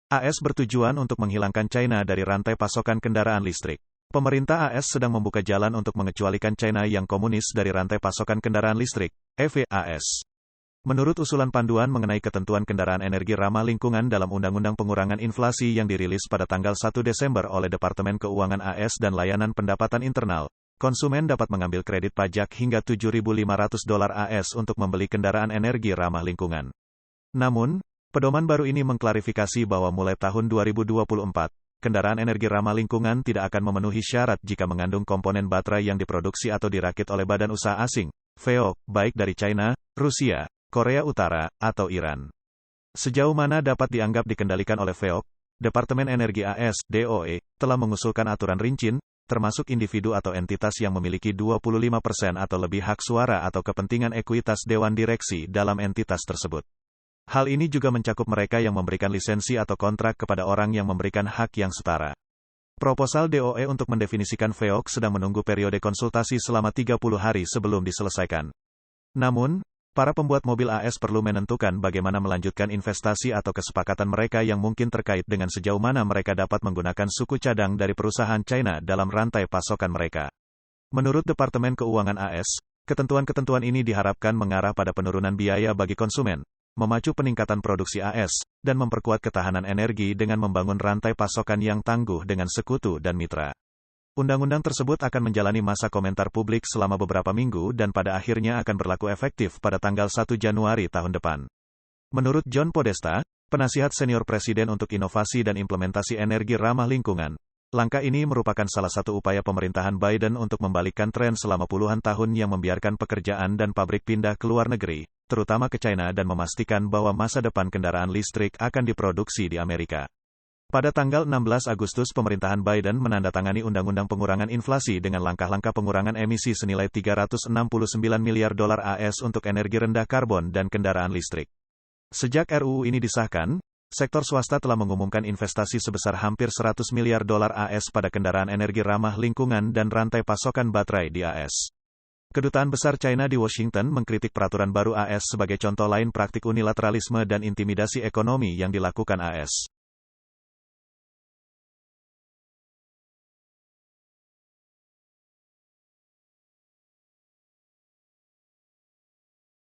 AS bertujuan untuk menghilangkan China dari rantai pasokan kendaraan listrik. Pemerintah AS sedang membuka jalan untuk mengecualikan China yang komunis dari rantai pasokan kendaraan listrik, (EV/AS). Menurut usulan panduan mengenai ketentuan kendaraan energi ramah lingkungan dalam Undang-Undang Pengurangan Inflasi yang dirilis pada tanggal 1 Desember oleh Departemen Keuangan AS dan Layanan Pendapatan Internal, konsumen dapat mengambil kredit pajak hingga $7.500 AS untuk membeli kendaraan energi ramah lingkungan. Namun, pedoman baru ini mengklarifikasi bahwa mulai tahun 2024, kendaraan energi ramah lingkungan tidak akan memenuhi syarat jika mengandung komponen baterai yang diproduksi atau dirakit oleh badan usaha asing, (FEOC), baik dari China, Rusia, Korea Utara, atau Iran. Sejauh mana dapat dianggap dikendalikan oleh FEOC, Departemen Energi AS, DOE, telah mengusulkan aturan rinci, termasuk individu atau entitas yang memiliki 25% atau lebih hak suara atau kepentingan ekuitas dewan direksi dalam entitas tersebut. Hal ini juga mencakup mereka yang memberikan lisensi atau kontrak kepada orang yang memberikan hak yang setara. Proposal DOE untuk mendefinisikan FEOC sedang menunggu periode konsultasi selama 30 hari sebelum diselesaikan. Namun, para pembuat mobil AS perlu menentukan bagaimana melanjutkan investasi atau kesepakatan mereka yang mungkin terkait dengan sejauh mana mereka dapat menggunakan suku cadang dari perusahaan China dalam rantai pasokan mereka. Menurut Departemen Keuangan AS, ketentuan-ketentuan ini diharapkan mengarah pada penurunan biaya bagi konsumen, memacu peningkatan produksi AS, dan memperkuat ketahanan energi dengan membangun rantai pasokan yang tangguh dengan sekutu dan mitra. Undang-undang tersebut akan menjalani masa komentar publik selama beberapa minggu dan pada akhirnya akan berlaku efektif pada tanggal 1 Januari tahun depan. Menurut John Podesta, penasihat senior Presiden untuk Inovasi dan Implementasi Energi Ramah Lingkungan, langkah ini merupakan salah satu upaya pemerintahan Biden untuk membalikkan tren selama puluhan tahun yang membiarkan pekerjaan dan pabrik pindah ke luar negeri, terutama ke China, dan memastikan bahwa masa depan kendaraan listrik akan diproduksi di Amerika. Pada tanggal 16 Agustus pemerintahan Biden menandatangani Undang-Undang Pengurangan Inflasi dengan langkah-langkah pengurangan emisi senilai $369 miliar AS untuk energi rendah karbon dan kendaraan listrik. Sejak RUU ini disahkan, sektor swasta telah mengumumkan investasi sebesar hampir $100 miliar AS pada kendaraan energi ramah lingkungan dan rantai pasokan baterai di AS. Kedutaan Besar China di Washington mengkritik peraturan baru AS sebagai contoh lain praktik unilateralisme dan intimidasi ekonomi yang dilakukan AS.